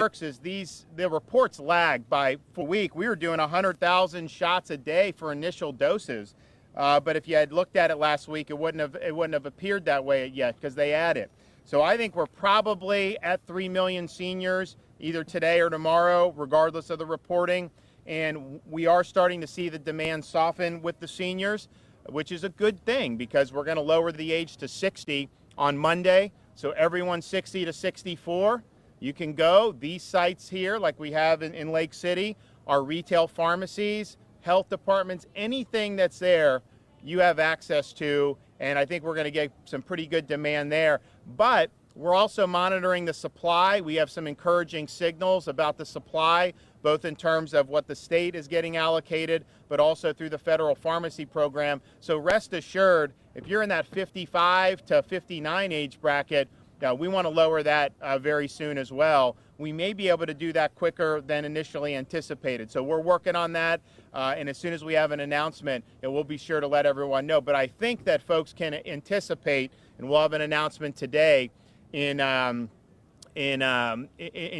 works is the reports lag by a week. We were doing 100,000 shots a day for initial doses, but if you had looked at it last week, it wouldn't have appeared that way yet because they add it. So I think we're probably at 3 million seniors either today or tomorrow, regardless of the reporting. And we are starting to see the demand soften with the seniors, which is a good thing because we're going to lower the age to 60 on Monday. So everyone 60 to 64, you can go. These sites here, like we have in Lake City, are retail pharmacies, health departments, anything that's there, you have access to. And I think we're going to get some pretty good demand there. But we're also monitoring the supply. We have some encouraging signals about the supply, both in terms of what the state is getting allocated, but also through the federal pharmacy program. So rest assured, if you're in that 55 to 59 age bracket, we want to lower that very soon as well. We may be able to do that quicker than initially anticipated. So we're working on that, and as soon as we have an announcement, we'll be sure to let everyone know. But I think that folks can anticipate, and we'll have an announcement today in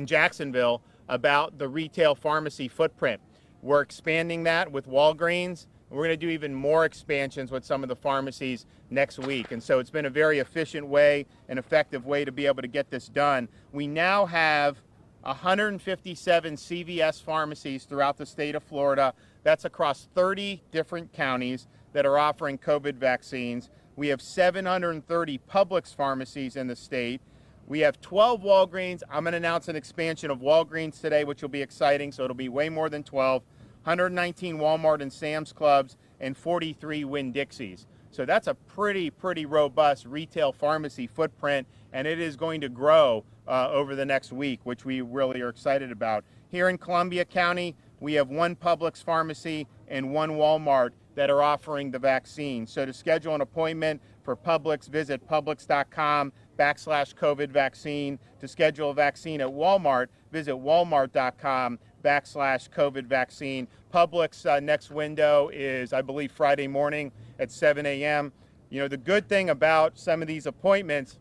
Jacksonville about the retail pharmacy footprint. We're expanding that with Walgreens. We're going to do even more expansions with some of the pharmacies next week. And so it's been a very efficient way, an effective way to be able to get this done. We now have 157 CVS pharmacies throughout the state of Florida. That's across 30 different counties that are offering COVID vaccines. We have 730 Publix pharmacies in the state. We have 12 Walgreens. I'm going to announce an expansion of Walgreens today, which will be exciting. So it'll be way more than 12. 119 Walmart and Sam's Clubs, and 43 Winn-Dixies. So that's a pretty robust retail pharmacy footprint, and it is going to grow over the next week, which we really are excited about. Here in Columbia County, we have one Publix pharmacy and one Walmart that are offering the vaccine. So to schedule an appointment for Publix, visit publix.com/COVID vaccine. To schedule a vaccine at Walmart, visit walmart.com/COVID vaccine. Publix next window is, I believe, Friday morning at 7 a.m. You know, the good thing about some of these appointments,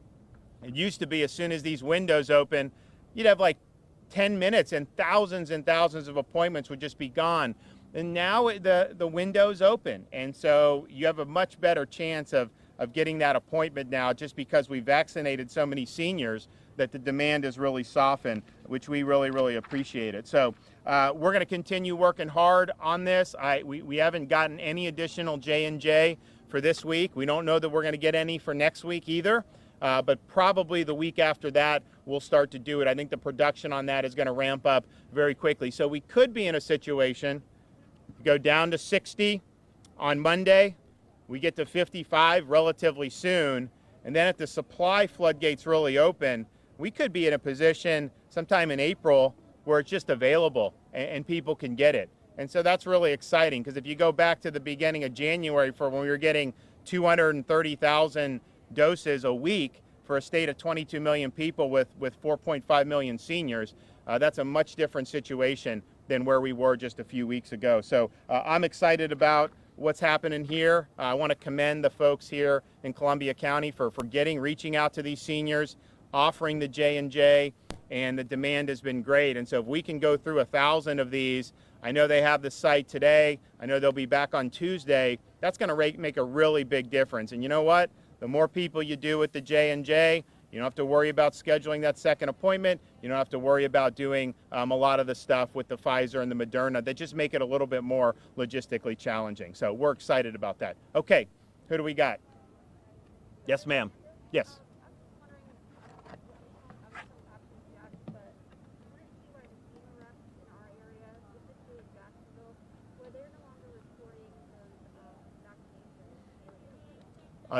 it used to be as soon as these windows open, you'd have like 10 minutes and thousands of appointments would just be gone. And now the window's open. And so you have a much better chance of getting that appointment now just because we vaccinated so many seniors that the demand has really softened, which we really appreciate it. So we're going to continue working hard on this. We haven't gotten any additional J&J for this week. We don't know that we're going to get any for next week either, but probably the week after that, we'll start to do it. I think the production on that is going to ramp up very quickly. So we could be in a situation, go down to 60 on Monday, we get to 55 relatively soon, and then if the supply floodgates really open, we could be in a position sometime in April where it's just available and people can get it. And so that's really exciting because if you go back to the beginning of January for when we were getting 230,000 doses a week for a state of 22 million people with 4.5 million seniors, that's a much different situation than where we were just a few weeks ago. So I'm excited about what's happening here. I want to commend the folks here in Columbia County for reaching out to these seniors, offering the J&J, and the demand has been great. And so if we can go through 1,000 of these, I know they have the site today, I know they'll be back on Tuesday, that's going to make a really big difference. And you know what? The more people you do with the J&J, you don't have to worry about scheduling that second appointment. You don't have to worry about doing a lot of the stuff with the Pfizer and the Moderna that just make it a little bit more logistically challenging. So we're excited about that. Okay, who do we got? Yes, ma'am. Yes.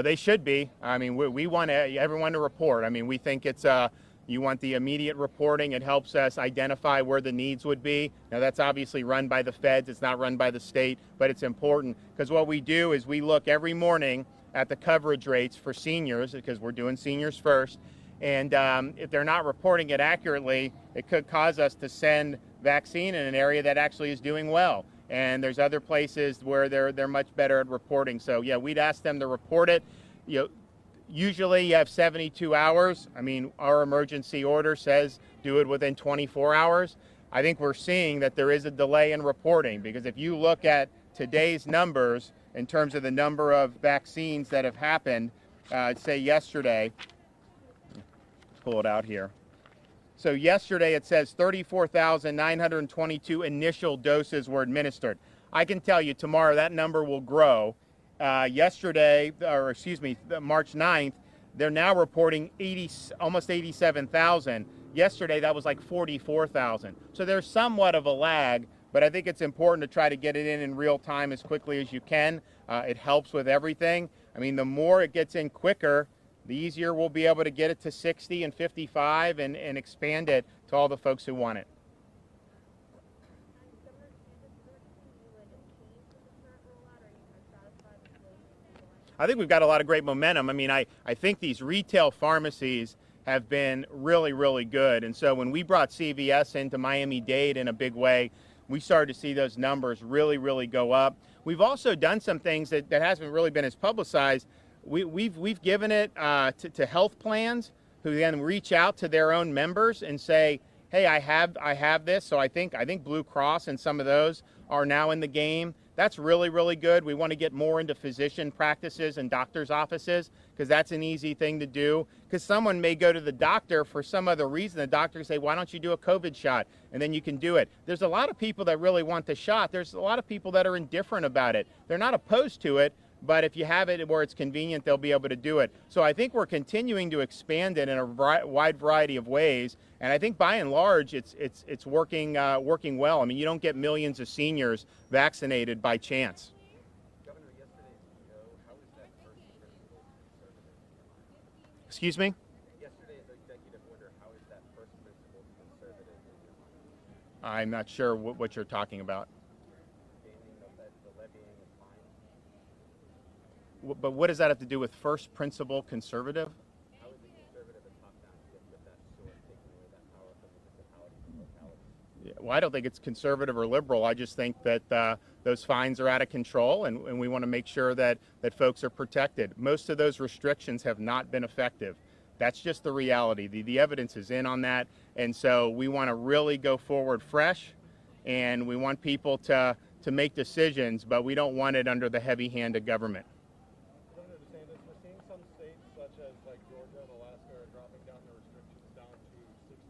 They should be. I mean, we want everyone to report. I mean, we think it's you want the immediate reporting. It helps us identify where the needs would be. Now, that's obviously run by the feds. It's not run by the state, but it's important because what we do is we look every morning at the coverage rates for seniors because we're doing seniors first. And if they're not reporting it accurately, it could cause us to send vaccine in an area that actually is doing well. And there's other places where they're much better at reporting. So yeah, we'd ask them to report it. You Usually you have 72 hours. I mean, our emergency order says do it within 24 hours. I think we're seeing that there is a delay in reporting, because if you look at today's numbers in terms of the number of vaccines that have happened, say yesterday, pull it out here. So yesterday it says 34,922 initial doses were administered. I can tell you tomorrow that number will grow. Yesterday, or excuse me, March 9th, they're now reporting almost 87,000. Yesterday that was like 44,000. So there's somewhat of a lag, but I think it's important to try to get it in real time as quickly as you can. It helps with everything. I mean, the more it gets in quicker, the easier we'll be able to get it to 60 and 55 and expand it to all the folks who want it. I think we've got a lot of great momentum. I mean, I think these retail pharmacies have been really, really good. And so when we brought CVS into Miami-Dade in a big way, we started to see those numbers really, really go up. We've also done some things that hasn't really been as publicized. We've given it to health plans, who then reach out to their own members and say, hey, I have this. So I think Blue Cross and some of those are now in the game. That's really, really good. We want to get more into physician practices and doctors' offices, because that's an easy thing to do. Because someone may go to the doctor for some other reason. The doctor can say, why don't you do a COVID shot? And then you can do it. There's a lot of people that really want the shot. There's a lot of people that are indifferent about it. They're not opposed to it, but if you have it where it's convenient, they'll be able to do it. So I think we're continuing to expand it in a wide variety of ways. And I think by and large, it's working well. I mean, you don't get millions of seniors vaccinated by chance. Governor, yesterday's CEO, how is that first principle conservative? Excuse me? Yesterday's executive order, how is that first principle conservative in your mind? I'm not sure what you're talking about. Banning the levying of fines? But what does that have to do with first principle conservative? How is it conservative and top-down with that sword taking away that power from municipalities and localities? Yeah, well, I don't think it's conservative or liberal. I just think that those fines are out of control, and we want to make sure that folks are protected. Most of those restrictions have not been effective. That's just the reality. The evidence is in on that, and so we want to really go forward fresh, and we want people to make decisions, but we don't want it under the heavy hand of government. Governor DeSantis, we're seeing some states such as like Georgia and Alaska are dropping down their restrictions down to 16.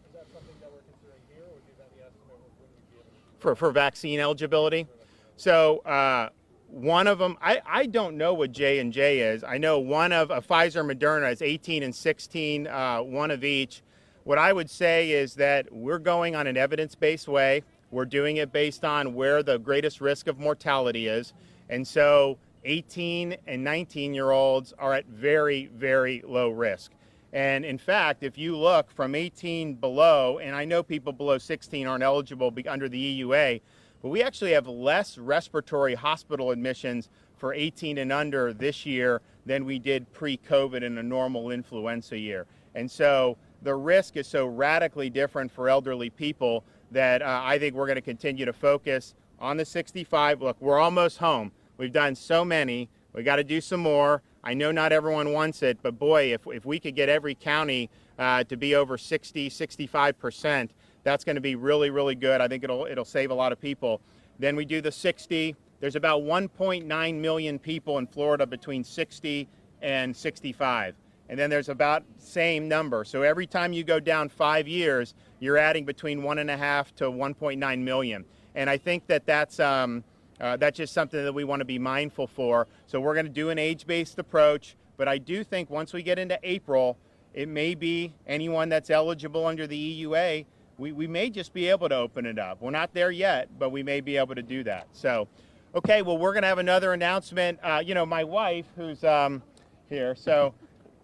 Is that something that we're considering here, or do you have any estimate of when we'd be able to do that? For vaccine eligibility? So one of them, I don't know what J&J is. I know one of Pfizer and Moderna is 18 and 16, one of each. What I would say is that we're going on an evidence-based way. We're doing it based on where the greatest risk of mortality is. And so 18 and 19-year-olds are at very, very low risk. And in fact, if you look from 18 below, and I know people below 16 aren't eligible under the EUA, but we actually have less respiratory hospital admissions for 18 and under this year than we did pre-COVID in a normal influenza year. And so the risk is so radically different for elderly people that I think we're going to continue to focus on the 65. Look, we're almost home. We've done so many. We got to do some more. I know not everyone wants it, but boy, if we could get every county to be over 60, 65%, that's going to be really, really good. I think it'll save a lot of people. Then we do the 60. There's about 1.9 million people in Florida between 60 and 65. And then there's about same number. So every time you go down 5 years, you're adding between 1.5 to 1.9 million. And I think that's just something that we want to be mindful for. So we're going to do an age-based approach. But I do think once we get into April, it may be anyone that's eligible under the EUA. We may just be able to open it up. We're not there yet, but we may be able to do that. So, okay, well, we're going to have another announcement. My wife, who's here, so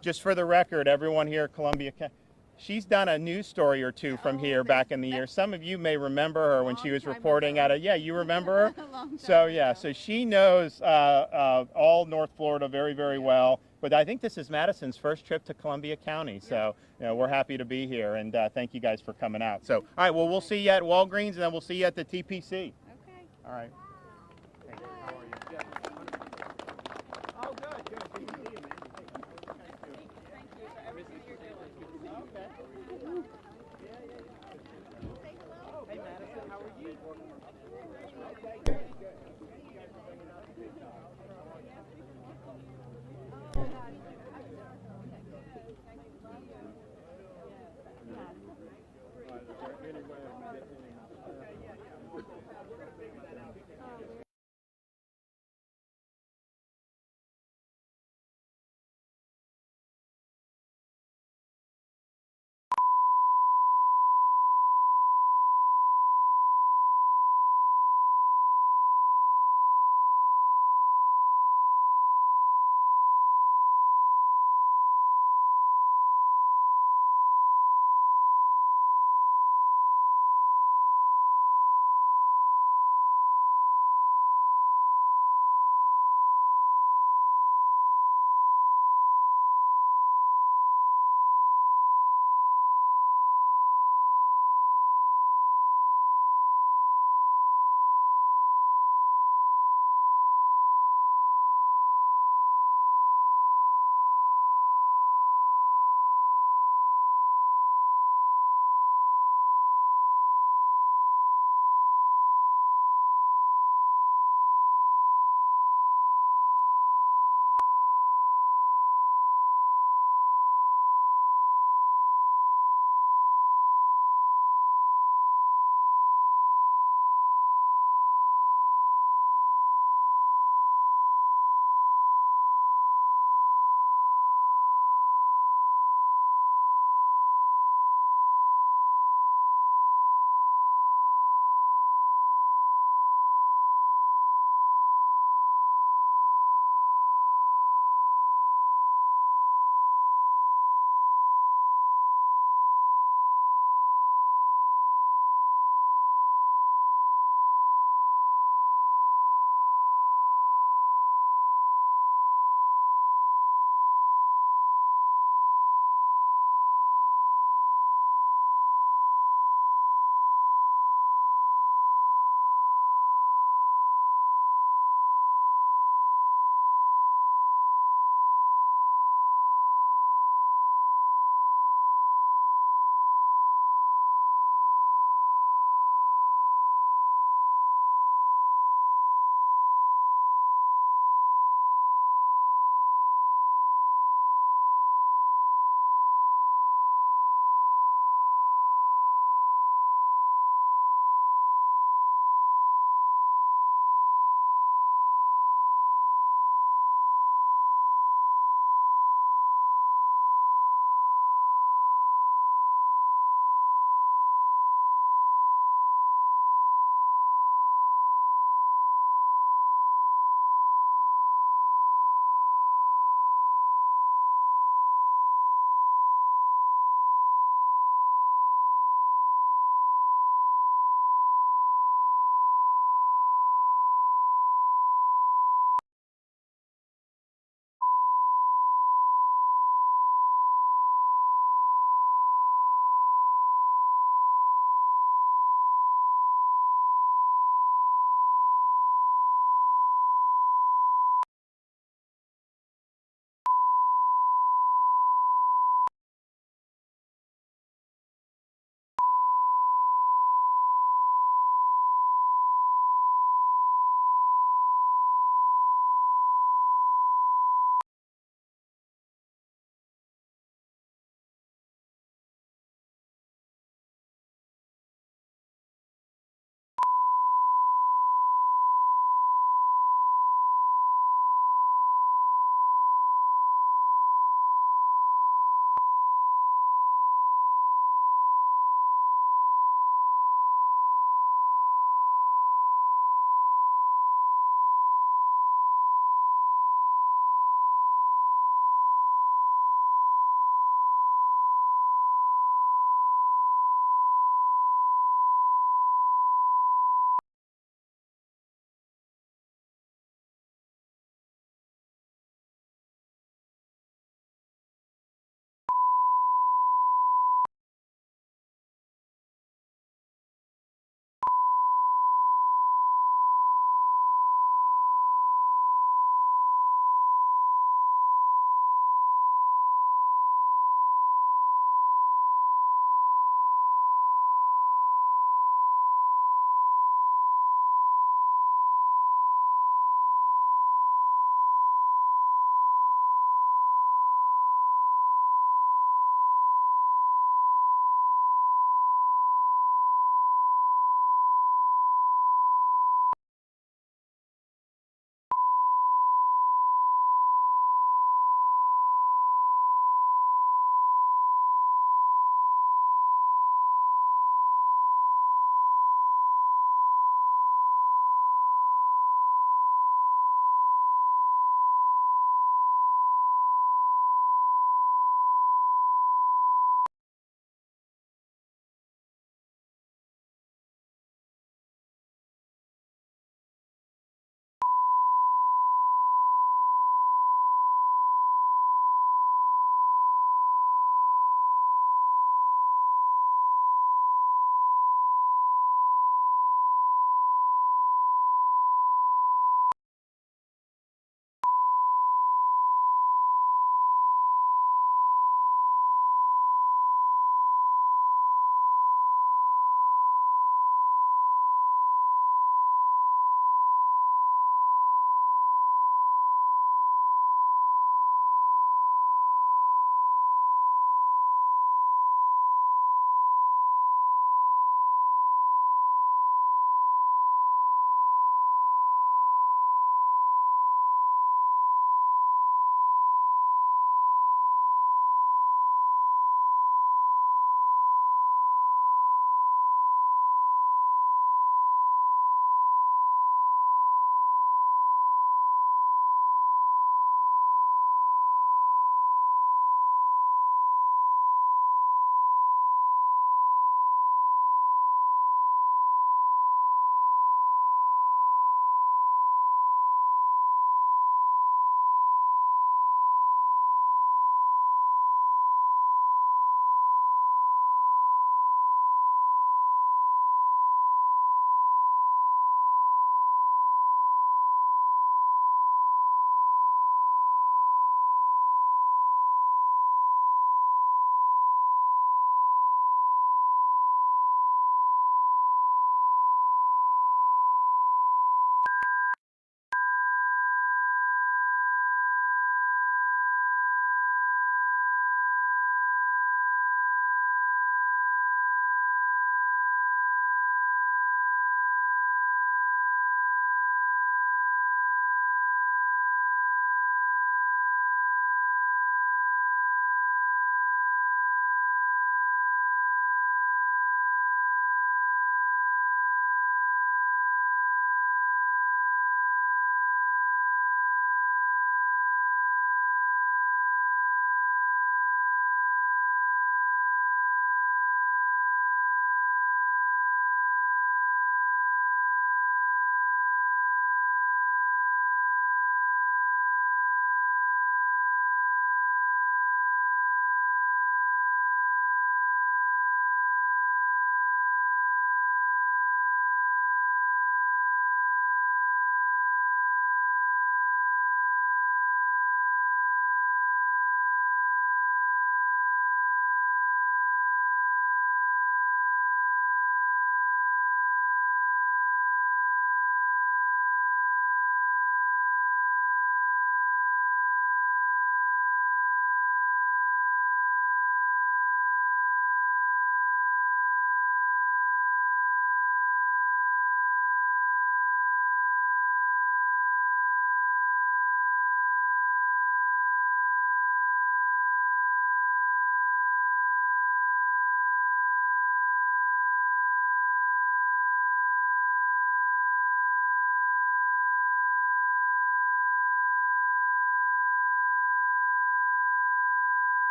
just for the record, everyone here at Columbia County, she's done a news story or two from here back in the year. Some of you may remember her when she was reporting at you remember her? So yeah, so she knows all North Florida very, very well. But I think this is Madison's first trip to Columbia County. So we're happy to be here, and thank you guys for coming out. So, all right, well, we'll see you at Walgreens, and then we'll see you at the TPC. Okay. All right.